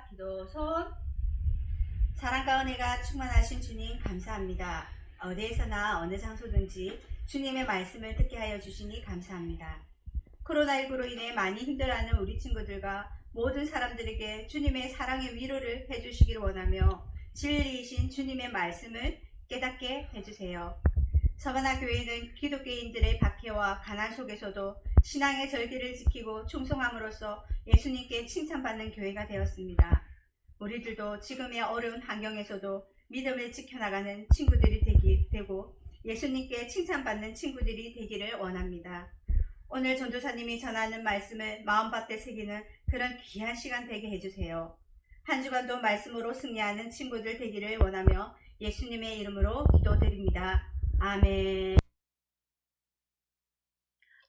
기도 손. 사랑과 은혜가 충만하신 주님 감사합니다. 어디에서나 어느 장소든지 주님의 말씀을 듣게 하여 주시니 감사합니다. 코로나19로 인해 많이 힘들어하는 우리 친구들과 모든 사람들에게 주님의 사랑의 위로를 해주시기를 원하며 진리이신 주님의 말씀을 깨닫게 해주세요. 서가나 교회는 기독교인들의 박해와 가난 속에서도 신앙의 절기를 지키고 충성함으로써 예수님께 칭찬받는 교회가 되었습니다. 우리들도 지금의 어려운 환경에서도 믿음을 지켜나가는 친구들이 되고 예수님께 칭찬받는 친구들이 되기를 원합니다. 오늘 전도사님이 전하는 말씀을 마음밭에 새기는 그런 귀한 시간 되게 해주세요. 한 주간도 말씀으로 승리하는 친구들 되기를 원하며 예수님의 이름으로 기도드립니다. 아멘.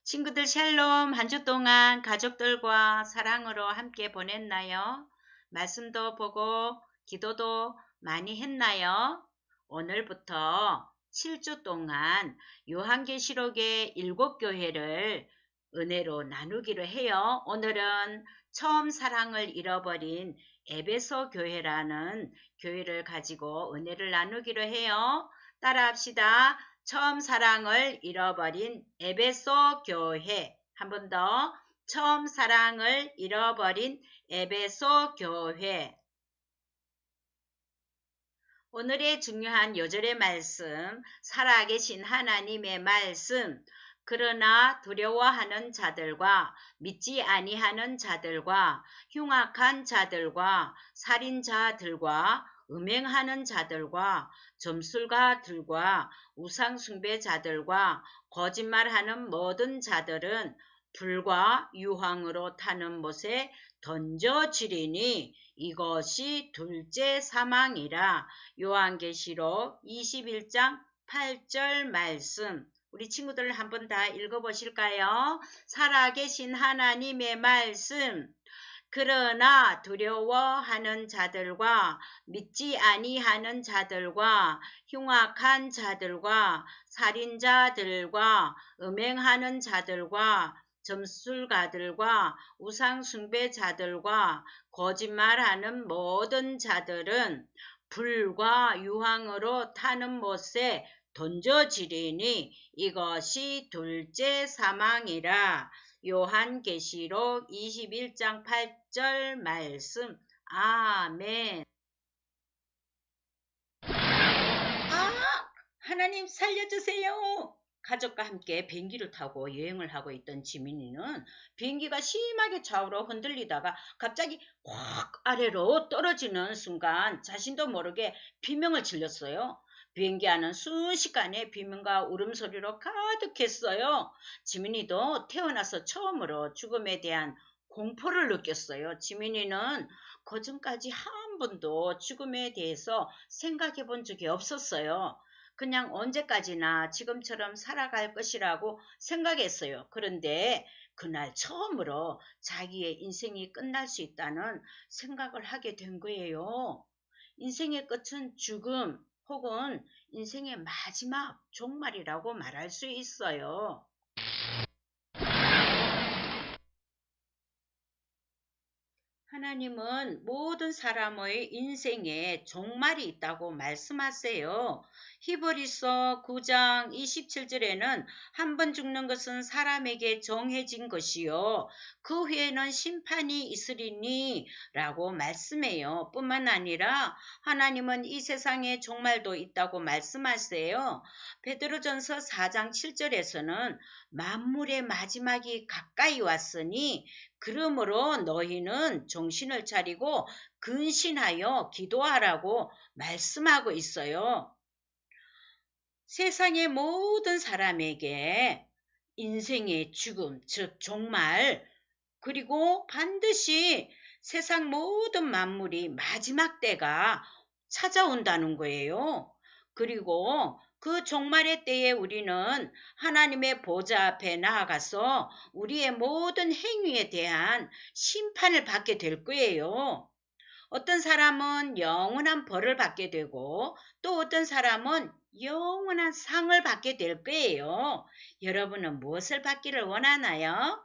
친구들 샬롬. 한 주 동안 가족들과 사랑으로 함께 보냈나요? 말씀도 보고 기도도 많이 했나요? 오늘부터 7주 동안 요한계시록의 7교회를 은혜로 나누기로 해요. 오늘은 처음 사랑을 잃어버린 에베소 교회라는 교회를 가지고 은혜를 나누기로 해요. 따라합시다. 처음 사랑을 잃어버린 에베소 교회. 한 번 더. 처음 사랑을 잃어버린 에베소 교회. 오늘의 중요한 요절의 말씀, 살아계신 하나님의 말씀. 그러나 두려워하는 자들과 믿지 아니하는 자들과 흉악한 자들과 살인자들과 음행하는 자들과 점술가들과 우상숭배자들과 거짓말하는 모든 자들은 불과 유황으로 타는 못에 던져지리니 이것이 둘째 사망이라. 요한계시록 21장 8절 말씀. 우리 친구들 한번 다 읽어보실까요? 살아계신 하나님의 말씀. 그러나 두려워하는 자들과 믿지 아니하는 자들과 흉악한 자들과 살인자들과 음행하는 자들과 점술가들과 우상숭배자들과 거짓말하는 모든 자들은 불과 유황으로 타는 못에 던져지리니 이것이 둘째 사망이라. 요한계시록 21장 8절 말씀. 아멘. 하나님 살려주세요. 가족과 함께 비행기를 타고 여행을 하고 있던 지민이는 비행기가 심하게 좌우로 흔들리다가 갑자기 확 아래로 떨어지는 순간 자신도 모르게 비명을 질렀어요. 비행기 안은 순식간에 비명과 울음소리로 가득했어요. 지민이도 태어나서 처음으로 죽음에 대한 공포를 느꼈어요. 지민이는 그전까지 한 번도 죽음에 대해서 생각해 본 적이 없었어요. 그냥 언제까지나 지금처럼 살아갈 것이라고 생각했어요. 그런데 그날 처음으로 자기의 인생이 끝날 수 있다는 생각을 하게 된 거예요. 인생의 끝은 죽음 혹은 인생의 마지막 종말이라고 말할 수 있어요. 하나님은 모든 사람의 인생에 종말이 있다고 말씀하세요. 히브리서 9장 27절에는 한 번 죽는 것은 사람에게 정해진 것이요 그 후에는 심판이 있으리니 라고 말씀해요. 뿐만 아니라 하나님은 이 세상에 종말도 있다고 말씀하세요. 베드로전서 4장 7절에서는 만물의 마지막이 가까이 왔으니 그러므로 너희는 정신을 차리고 근신하여 기도하라고 말씀하고 있어요. 세상의 모든 사람에게 인생의 죽음, 즉 종말, 그리고 반드시 세상 모든 만물이 마지막 때가 찾아온다는 거예요. 그리고 그 종말의 때에 우리는 하나님의 보좌 앞에 나아가서 우리의 모든 행위에 대한 심판을 받게 될 거예요. 어떤 사람은 영원한 벌을 받게 되고 또 어떤 사람은 영원한 상을 받게 될 거예요. 여러분은 무엇을 받기를 원하나요?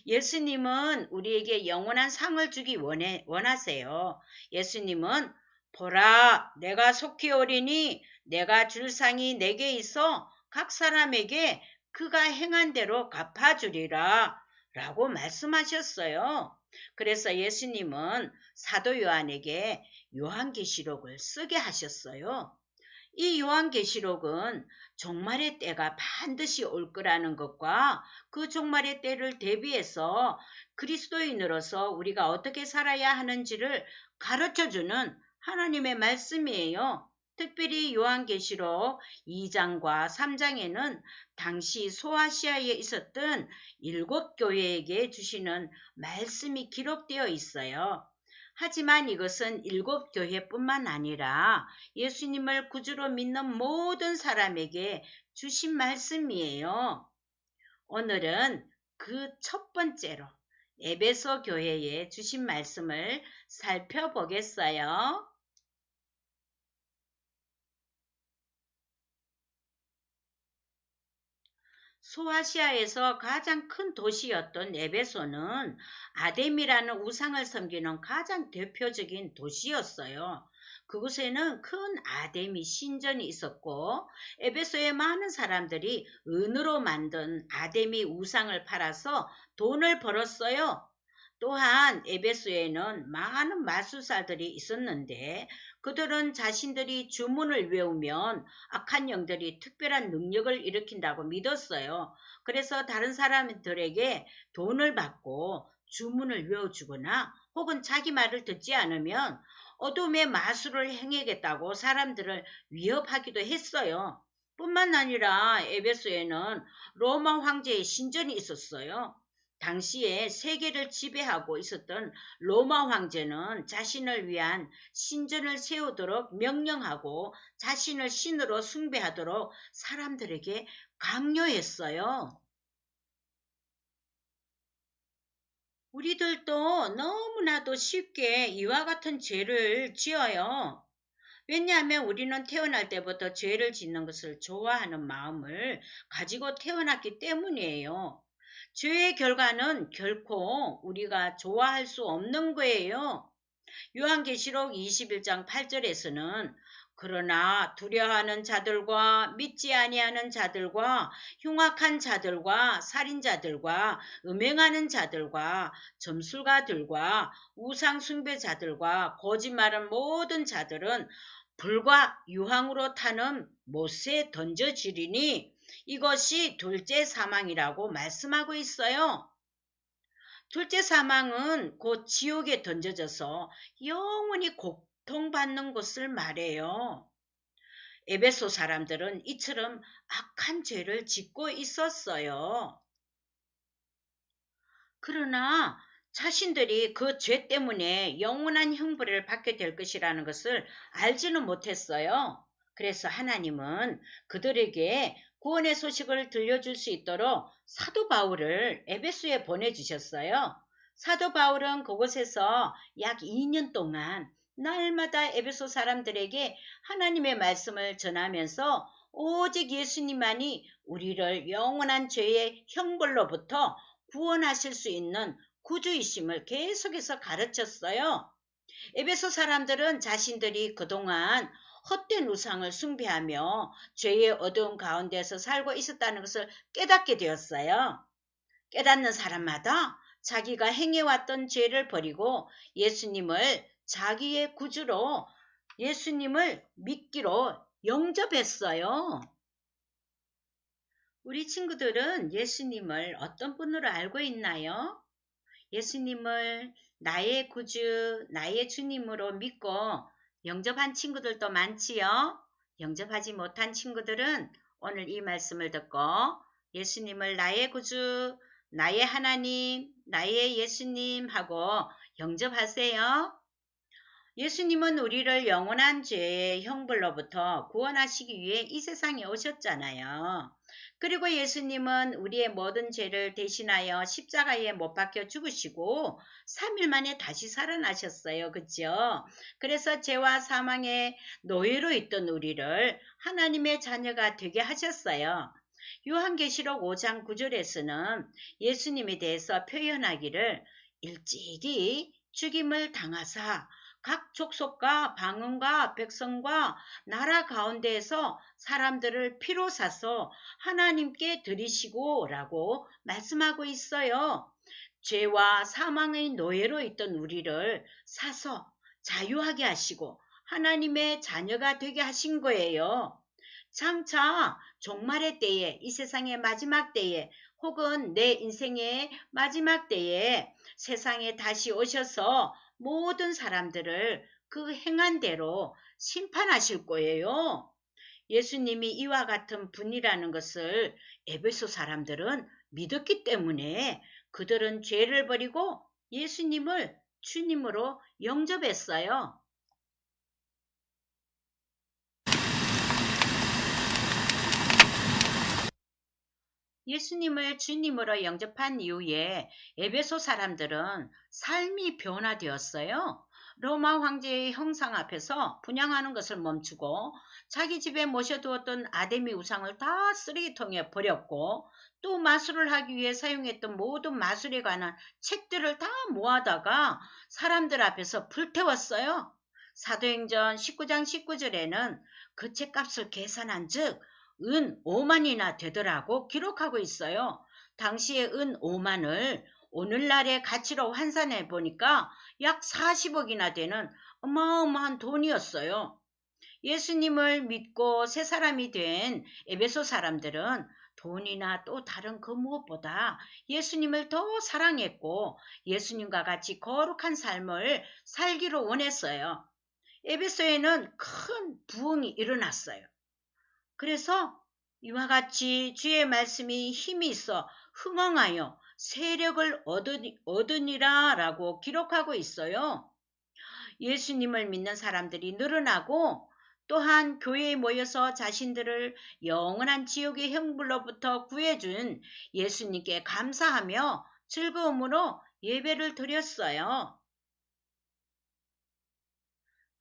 예수님은 우리에게 영원한 상을 주기 원하세요. 예수님은 보라, 내가 속히 오리니 내가 줄 상이 내게 있어 각 사람에게 그가 행한 대로 갚아주리라 라고 말씀하셨어요. 그래서 예수님은 사도 요한에게 요한계시록을 쓰게 하셨어요. 이 요한계시록은 종말의 때가 반드시 올 거라는 것과 그 종말의 때를 대비해서 그리스도인으로서 우리가 어떻게 살아야 하는지를 가르쳐주는 하나님의 말씀이에요. 특별히 요한계시록 2장과 3장에는 당시 소아시아에 있었던 7교회에게 주시는 말씀이 기록되어 있어요. 하지만 이것은 7교회뿐만 아니라 예수님을 구주로 믿는 모든 사람에게 주신 말씀이에요. 오늘은 그 첫 번째로 에베소 교회에 주신 말씀을 살펴보겠어요. 소아시아에서 가장 큰 도시였던 에베소는 아뎀이라는 우상을 섬기는 가장 대표적인 도시였어요. 그곳에는 큰 아데미 신전이 있었고 에베소의 많은 사람들이 은으로 만든 아데미 우상을 팔아서 돈을 벌었어요. 또한 에베소에는 많은 마술사들이 있었는데 그들은 자신들이 주문을 외우면 악한 영들이 특별한 능력을 일으킨다고 믿었어요. 그래서 다른 사람들에게 돈을 받고 주문을 외워주거나 혹은 자기 말을 듣지 않으면 어둠의 마술을 행하겠다고 사람들을 위협하기도 했어요. 뿐만 아니라 에베소에는 로마 황제의 신전이 있었어요. 당시에 세계를 지배하고 있었던 로마 황제는 자신을 위한 신전을 세우도록 명령하고 자신을 신으로 숭배하도록 사람들에게 강요했어요. 우리들도 너무나도 쉽게 이와 같은 죄를 지어요. 왜냐하면 우리는 태어날 때부터 죄를 짓는 것을 좋아하는 마음을 가지고 태어났기 때문이에요. 죄의 결과는 결코 우리가 좋아할 수 없는 거예요. 요한계시록 21장 8절에서는 그러나 두려워하는 자들과 믿지 아니하는 자들과 흉악한 자들과 살인자들과 음행하는 자들과 점술가들과 우상 숭배자들과 거짓말하는 모든 자들은 불과 유황으로 타는 못에 던져지리니 이것이 둘째 사망이라고 말씀하고 있어요. 둘째 사망은 곧 지옥에 던져져서 영원히 고통받는 것을 말해요. 에베소 사람들은 이처럼 악한 죄를 짓고 있었어요. 그러나 자신들이 그 죄 때문에 영원한 형벌을 받게 될 것이라는 것을 알지는 못했어요. 그래서 하나님은 그들에게 구원의 소식을 들려줄 수 있도록 사도 바울을 에베소에 보내주셨어요. 사도 바울은 그곳에서 약 2년 동안 날마다 에베소 사람들에게 하나님의 말씀을 전하면서 오직 예수님만이 우리를 영원한 죄의 형벌로부터 구원하실 수 있는 구주이심을 계속해서 가르쳤어요. 에베소 사람들은 자신들이 그동안 헛된 우상을 숭배하며 죄의 어두운 가운데서 살고 있었다는 것을 깨닫게 되었어요. 깨닫는 사람마다 자기가 행해왔던 죄를 버리고 예수님을 자기의 구주로 예수님을 믿기로 영접했어요. 우리 친구들은 예수님을 어떤 분으로 알고 있나요? 예수님을 나의 구주, 나의 주님으로 믿고 영접한 친구들도 많지요. 영접하지 못한 친구들은 오늘 이 말씀을 듣고 예수님을 나의 구주, 나의 하나님, 나의 예수님 하고 영접하세요. 예수님은 우리를 영원한 죄의 형벌로부터 구원하시기 위해 이 세상에 오셨잖아요. 그리고 예수님은 우리의 모든 죄를 대신하여 십자가에 못 박혀 죽으시고 3일 만에 다시 살아나셨어요. 그렇죠? 그래서 죄와 사망의 노예로 있던 우리를 하나님의 자녀가 되게 하셨어요. 요한계시록 5장 9절에서는 예수님에 대해서 표현하기를 일찍이 죽임을 당하사 각 족속과 방언과 백성과 나라 가운데에서 사람들을 피로 사서 하나님께 드리시고 라고 말씀하고 있어요. 죄와 사망의 노예로 있던 우리를 사서 자유하게 하시고 하나님의 자녀가 되게 하신 거예요. 장차 종말의 때에, 이 세상의 마지막 때에, 혹은 내 인생의 마지막 때에 세상에 다시 오셔서 모든 사람들을 그 행한 대로 심판하실 거예요. 예수님이 이와 같은 분이라는 것을 에베소 사람들은 믿었기 때문에 그들은 죄를 버리고 예수님을 주님으로 영접했어요. 예수님을 주님으로 영접한 이후에 에베소 사람들은 삶이 변화되었어요. 로마 황제의 형상 앞에서 분향하는 것을 멈추고 자기 집에 모셔두었던 아데미 우상을 다 쓰레기통에 버렸고 또 마술을 하기 위해 사용했던 모든 마술에 관한 책들을 다 모아다가 사람들 앞에서 불태웠어요. 사도행전 19장 19절에는 그 책값을 계산한 즉 은 5만이나 되더라고 기록하고 있어요. 당시에 은 5만을 오늘날의 가치로 환산해 보니까 약 40억이나 되는 어마어마한 돈이었어요. 예수님을 믿고 새 사람이 된 에베소 사람들은 돈이나 또 다른 그 무엇보다 예수님을 더 사랑했고 예수님과 같이 거룩한 삶을 살기로 원했어요. 에베소에는 큰 부흥이 일어났어요. 그래서 이와 같이 주의 말씀이 힘이 있어 흥왕하여 세력을 얻으니라 라고 기록하고 있어요. 예수님을 믿는 사람들이 늘어나고 또한 교회에 모여서 자신들을 영원한 지옥의 형벌로부터 구해준 예수님께 감사하며 즐거움으로 예배를 드렸어요.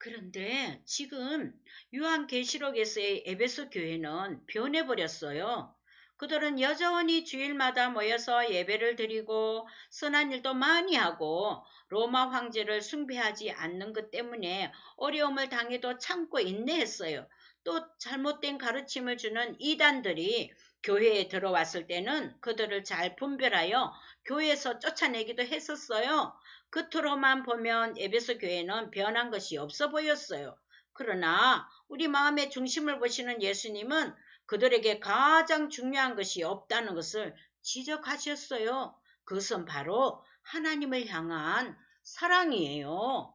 그런데 지금 요한계시록에서의 에베소 교회는 변해버렸어요. 그들은 여전히 주일마다 모여서 예배를 드리고 선한 일도 많이 하고 로마 황제를 숭배하지 않는 것 때문에 어려움을 당해도 참고 인내했어요. 또 잘못된 가르침을 주는 이단들이 교회에 들어왔을 때는 그들을 잘 분별하여 교회에서 쫓아내기도 했었어요. 겉으로만 보면 에베소 교회는 변한 것이 없어 보였어요. 그러나 우리 마음의 중심을 보시는 예수님은 그들에게 가장 중요한 것이 없다는 것을 지적하셨어요. 그것은 바로 하나님을 향한 사랑이에요.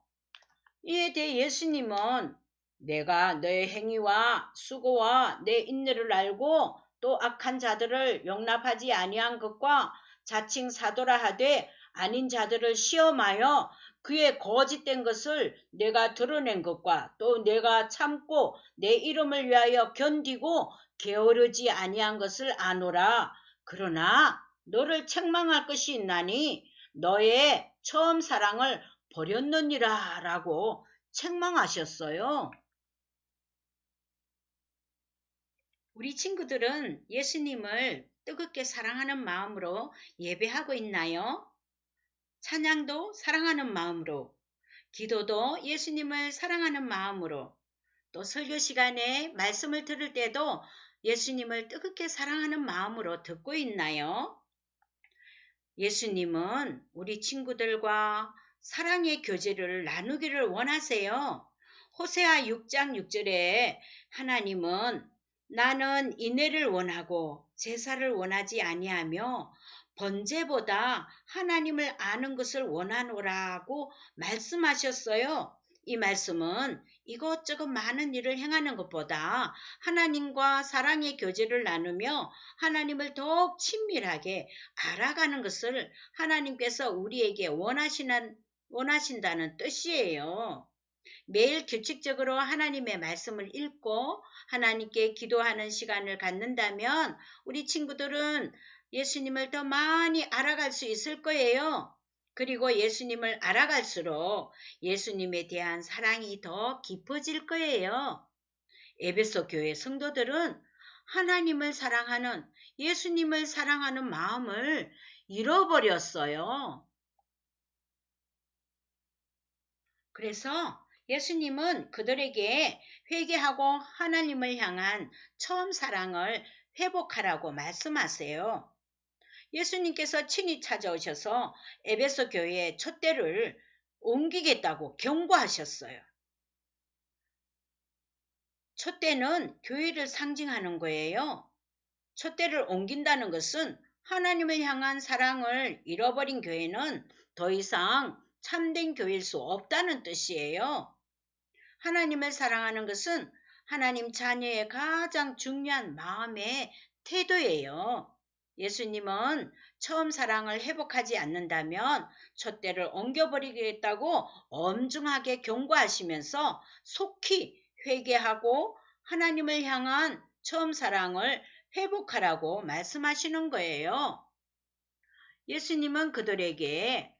이에 대해 예수님은 내가 너의 행위와 수고와 내 인내를 알고 또 악한 자들을 용납하지 아니한 것과 자칭 사도라 하되 아닌 자들을 시험하여 그의 거짓된 것을 내가 드러낸 것과 또 내가 참고 내 이름을 위하여 견디고 게으르지 아니한 것을 아노라. 그러나 너를 책망할 것이 있나니 너의 처음 사랑을 버렸느니라 라고 책망하셨어요. 우리 친구들은 예수님을 뜨겁게 사랑하는 마음으로 예배하고 있나요? 찬양도 사랑하는 마음으로, 기도도 예수님을 사랑하는 마음으로, 또 설교 시간에 말씀을 들을 때도 예수님을 뜨겁게 사랑하는 마음으로 듣고 있나요? 예수님은 우리 친구들과 사랑의 교제를 나누기를 원하세요. 호세아 6장 6절에 하나님은 나는 인애를 원하고 제사를 원하지 아니하며 번제보다 하나님을 아는 것을 원하노라고 말씀하셨어요. 이 말씀은 이것저것 많은 일을 행하는 것보다 하나님과 사랑의 교제를 나누며 하나님을 더욱 친밀하게 알아가는 것을 하나님께서 우리에게 원하신다는 뜻이에요. 매일 규칙적으로 하나님의 말씀을 읽고 하나님께 기도하는 시간을 갖는다면 우리 친구들은 예수님을 더 많이 알아갈 수 있을 거예요. 그리고 예수님을 알아갈수록 예수님에 대한 사랑이 더 깊어질 거예요. 에베소 교회 성도들은 하나님을 사랑하는, 예수님을 사랑하는 마음을 잃어버렸어요. 그래서 예수님은 그들에게 회개하고 하나님을 향한 처음 사랑을 회복하라고 말씀하세요. 예수님께서 친히 찾아오셔서 에베소 교회의 촛대를 옮기겠다고 경고하셨어요. 촛대는 교회를 상징하는 거예요. 촛대를 옮긴다는 것은 하나님을 향한 사랑을 잃어버린 교회는 더 이상 참된 교회일 수 없다는 뜻이에요. 하나님을 사랑하는 것은 하나님 자녀의 가장 중요한 마음의 태도예요. 예수님은 처음 사랑을 회복하지 않는다면 촛대를 옮겨버리겠다고 엄중하게 경고하시면서 속히 회개하고 하나님을 향한 처음 사랑을 회복하라고 말씀하시는 거예요. 예수님은 그들에게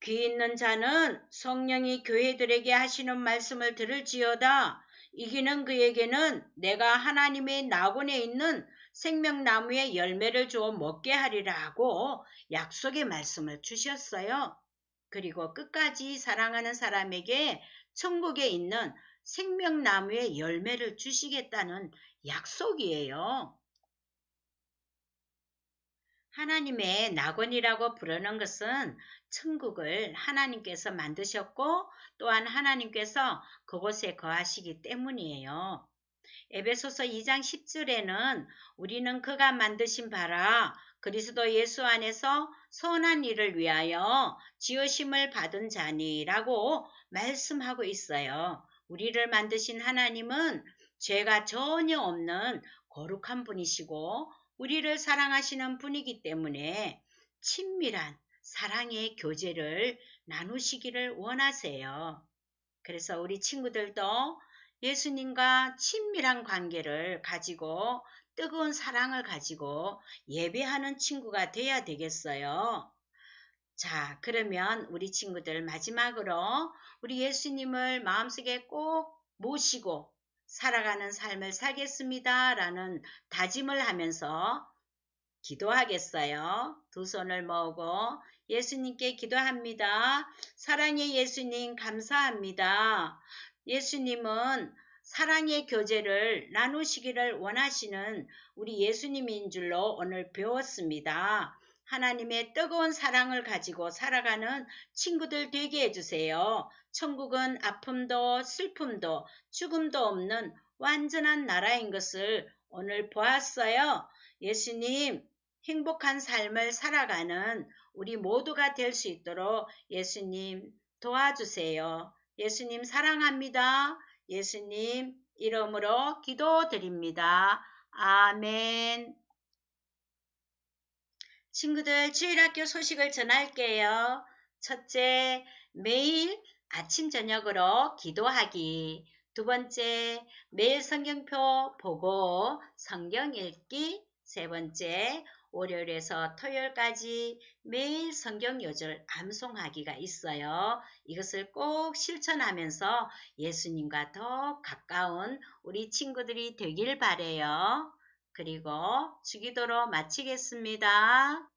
귀 있는 자는 성령이 교회들에게 하시는 말씀을 들을지어다. 이기는 그에게는 내가 하나님의 낙원에 있는 생명나무의 열매를 주어 먹게 하리라 하고 약속의 말씀을 주셨어요. 그리고 끝까지 사랑하는 사람에게 천국에 있는 생명나무의 열매를 주시겠다는 약속이에요. 하나님의 낙원이라고 부르는 것은 천국을 하나님께서 만드셨고 또한 하나님께서 그곳에 거하시기 때문이에요. 에베소서 2장 10절에는 우리는 그가 만드신 바라 그리스도 예수 안에서 선한 일을 위하여 지으심을 받은 자니라고 말씀하고 있어요. 우리를 만드신 하나님은 죄가 전혀 없는 거룩한 분이시고 우리를 사랑하시는 분이기 때문에 친밀한 사랑의 교제를 나누시기를 원하세요. 그래서 우리 친구들도 예수님과 친밀한 관계를 가지고 뜨거운 사랑을 가지고 예배하는 친구가 돼야 되겠어요. 자, 그러면 우리 친구들 마지막으로 우리 예수님을 마음속에 꼭 모시고 살아가는 삶을 살겠습니다. 라는 다짐을 하면서 기도하겠어요. 두 손을 모으고 예수님께 기도합니다. 사랑의 예수님 감사합니다. 예수님은 사랑의 교제를 나누시기를 원하시는 우리 예수님인 줄로 오늘 배웠습니다. 하나님의 뜨거운 사랑을 가지고 살아가는 친구들 되게 해주세요. 천국은 아픔도 슬픔도 죽음도 없는 완전한 나라인 것을 오늘 보았어요. 예수님, 행복한 삶을 살아가는 우리 모두가 될 수 있도록 예수님 도와주세요. 예수님 사랑합니다. 예수님 이름으로 기도드립니다. 아멘. 친구들 주일학교 소식을 전할게요. 첫째, 매일 아침 저녁으로 기도하기. 두 번째, 매일 성경표 보고 성경 읽기. 세 번째, 월요일에서 토요일까지 매일 성경 요절 암송하기가 있어요. 이것을 꼭 실천하면서 예수님과 더 가까운 우리 친구들이 되길 바래요. 그리고 주기도로 마치겠습니다.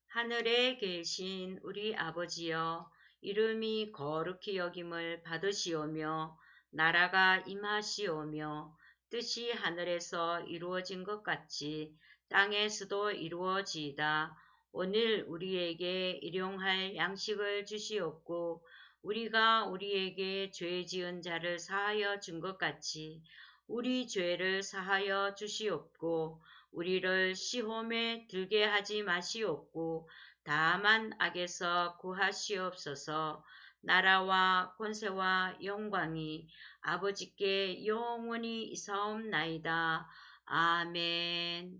하늘에 계신 우리 아버지여, 이름이 거룩히 여김을 받으시오며 나라가 임하시오며 뜻이 하늘에서 이루어진 것 같이 땅에서도 이루어지이다. 오늘 우리에게 일용할 양식을 주시옵고 우리가 우리에게 죄 지은 자를 사하여 준 것 같이 우리 죄를 사하여 주시옵고 우리를 시험에 들게 하지 마시옵고 다만 악에서 구하시옵소서. 나라와 권세와 영광이 아버지께 영원히 있사옵나이다. 아멘.